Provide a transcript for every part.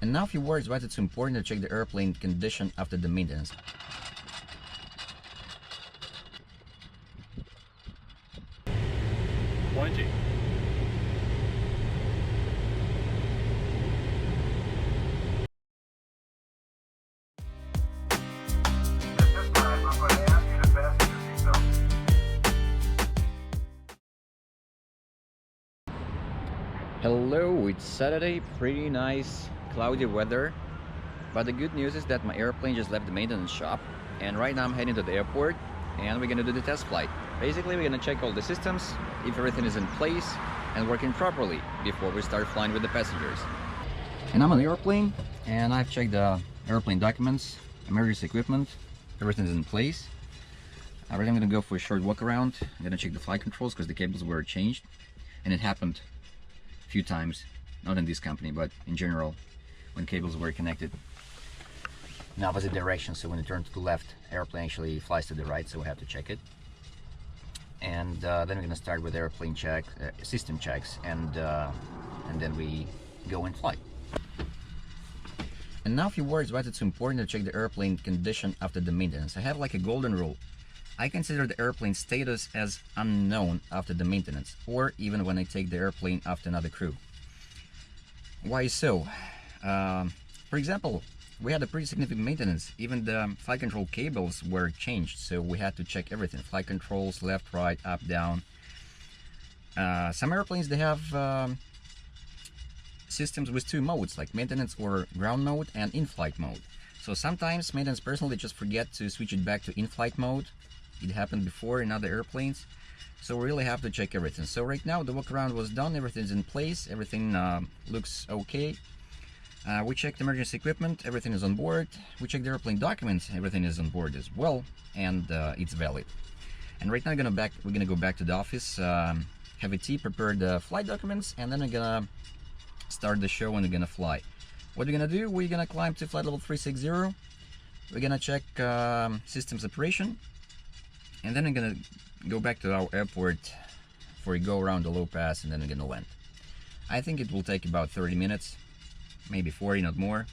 And now a few words why it's important to check the airplane condition after the maintenance. Hello, it's Saturday, pretty nice cloudy weather, but the good news is that my airplane just left the maintenance shop and right now I'm heading to the airport and we're gonna do the test flight. Basically we're gonna check all the systems, if everything is in place and working properly before we start flying with the passengers. And I'm on the airplane and I've checked the airplane documents, emergency equipment, everything is in place. Right, I'm gonna go for a short walk around. I'm gonna check the flight controls because the cables were changed and it happened few times, not in this company but in general, when cables were connected in opposite direction. So when you turn to the left, airplane actually flies to the right, so we have to check it. And then we're gonna start with airplane check, system checks, and then we go in flight. And now a few words why it's important to check the airplane condition after the maintenance. I have like a golden rule. I consider the airplane status as unknown after the maintenance, or even when I take the airplane after another crew. Why so? For example, we had a pretty significant maintenance. Even the flight control cables were changed, so we had to check everything. Flight controls, left, right, up, down. Some airplanes, they have systems with two modes, like maintenance or ground mode and in-flight mode. So sometimes maintenance personnel, they just forget to switch it back to in-flight mode. It happened before in other airplanes, so we really have to check everything. So right now the walk around was done, everything's in place, everything looks okay. We checked emergency equipment, everything is on board. We checked the airplane documents, everything is on board as well, and it's valid. And right now we're gonna go back to the office, have a tea, prepare the flight documents, and then we're gonna start the show and we're gonna fly. What we're gonna do, we're gonna climb to flight level 360. We're gonna check systems operation. And then I'm gonna go back to our airport for a go around the low pass, and then I'm gonna land. I think it will take about 30 minutes, maybe 40, not more.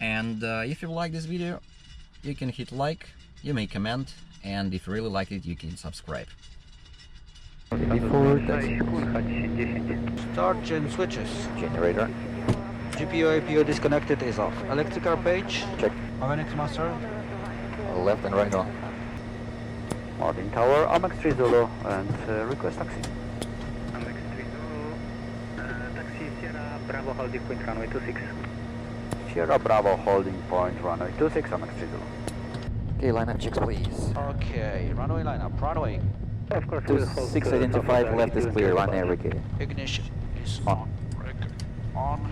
And if you like this video, you can hit like, you may comment, and if you really like it, you can subscribe. Before start gen switches. Generator. GPU APU disconnected is off. Electrical page. Check. Avionics master. Left and right on. Martin Tower, Amex 3 Zulu, and request taxi. Amex 3 Zulu, taxi Sierra Bravo holding point runway 26. Sierra Bravo holding point runway 26, Amex 3 Zulu. Okay, lineup checks please. Okay, runway lineup, runway. Of course, we'll hold 6 identified, left is clear, run air again. Ignition is On. On.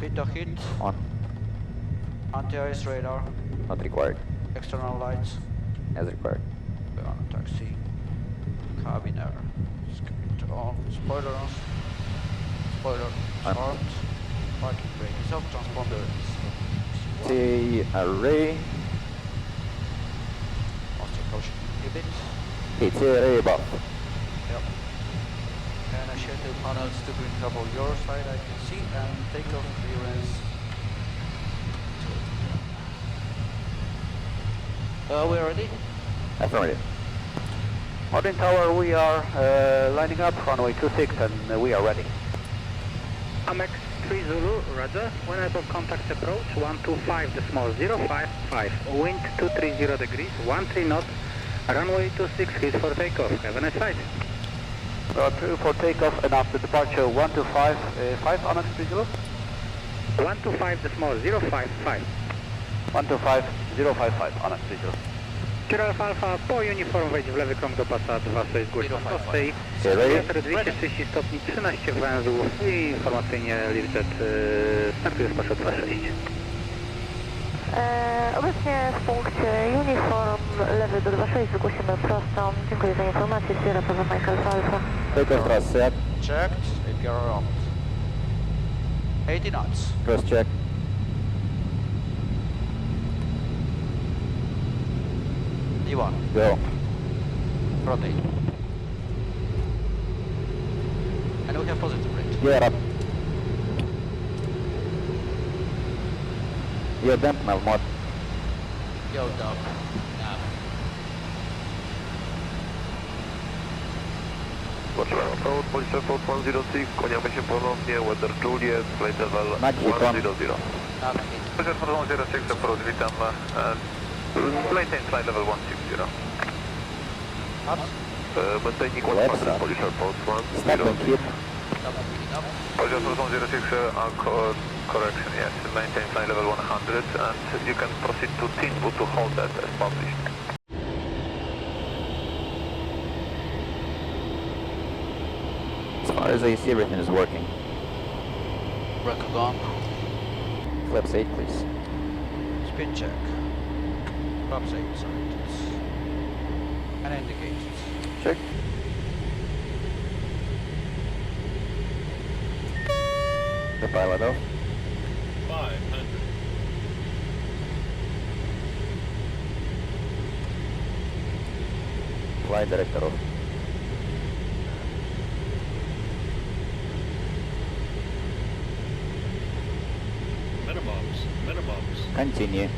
Pitot hit. On. Anti-ice radar. Not required. External lights. As required. We're on a taxi. Cabin air. Script on. Spoiler on. Spoiler armed. Parking brake is off. Transponder is T array. master caution inhibit. It's array above. Yep. And initiator panels to green cover your side, I can see, and takeoff clearance. We're ready? Affirmative. Martin Tower, we are lining up, runway 26, and we are ready. Amex 3 Zulu, roger. When I have contact approach, 125 decimal 055. Wind 230 degrees, 13 knots. Runway 26, cleared for takeoff. Have a nice flight. True for takeoff and after departure 125, 5 Amex 3 Zulu. 125 decimal 055. 125, 055 Amex 3 Zulu. Sierra Alfa, po uniform wejdź w lewy krąg do pasa 26 głośno prostej. Ready? Wiatr 230 stopni, 13 węzłów i informacyjnie Learjet startuje z pasza 26. Obecnie w punkcie uniform lewy do 26 zgłosimy prostą. Dziękuję za informację. Sierra Papa Michael Alpha. Takeoff thrust set. Checked, APR armed. 80 knots. Cross check. D1. Go. Rotate. And we have positive rate. Gear up. Yo, damp nav mod. Yo, dog. Nav. Zaczynamy approach, Polish Airport 106, kłaniamy się ponownie, weather Juliet, flight level 100. Polish Airport 106 approach, witam, maintain flight level 160. Maintaining 100, Polish Airport 106. Polish Airport 106, correction, yes, maintain flight level 100 and you can proceed to Tinbu to hold that as published. As far as I see, everything is working. Record on. Flaps 8, please. Spin check. Flaps 8, sorry. And indicators. Check. The pilot off. 500. Flight director off. Minimums. Continue.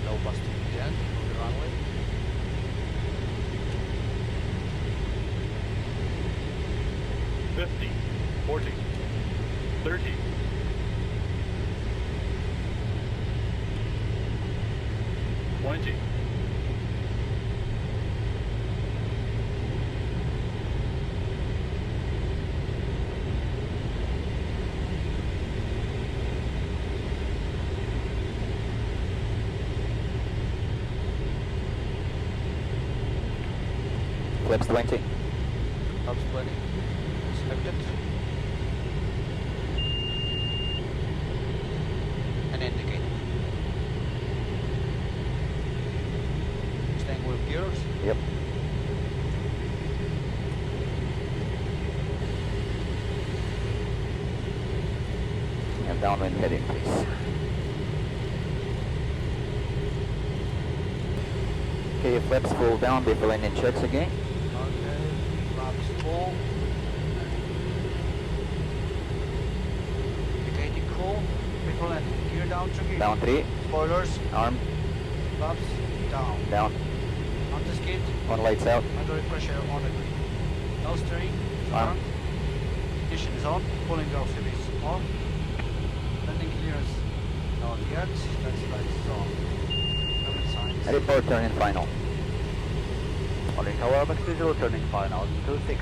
No busting again on the runway. $50, $40, $30. $20. Flaps 20. Flaps 20. Selected. And indicate. Staying with gears. Yep. And downwind heading, please. Okay, flaps full down before landing checks again. Okay. Flaps full. Indicating full. Before landing. Gear down to gear. Down 3. Spoilers. Arm. Flaps down. Down. Onto skid. On lights out. Under pressure on the green. No steering. Arm. Ignition is on. Pulling auxiliaries off. Landing clearance. Not yet. That's lights on. Signs. Report turning final. Morning Tower, Max 30, turning final 26.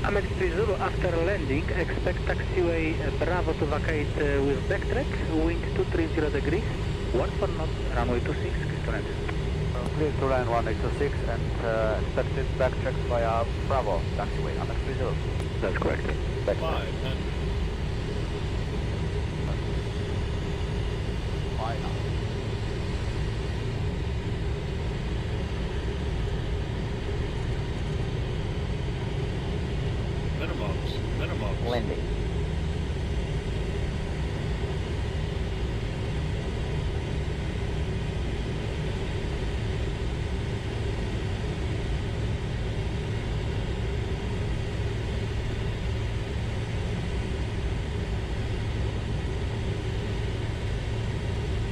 Amex 30, after landing, expect taxiway Bravo to vacate with backtrack, wind 230 degrees, 14 knots, runway 26, clear to land. Clear to land 1826 and expected backtrack via Bravo taxiway, Amex 30. That's correct. $500. Final. Minimums. Landing.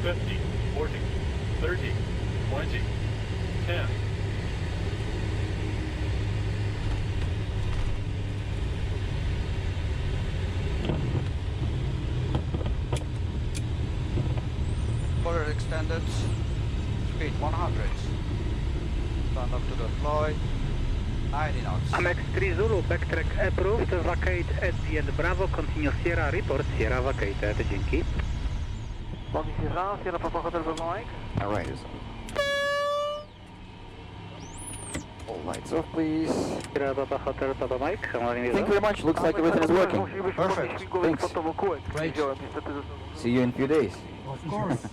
$50, $40, $30, $20, $10. Spoiler extended. Speed 100. Stand up to deploy. 90 knots. Amex 30, backtrack approved, vacate at the end Bravo, continue Sierra, report Sierra vacated, dzięki. Bogey Sierra, Sierra Papa Hotel Mike. Alright. All lights off, please. Sierra Papa Hotel, Papa Mike, Thank you very much. Looks like everything is working. Perfect. Thanks. Great. See you in a few days. Of course.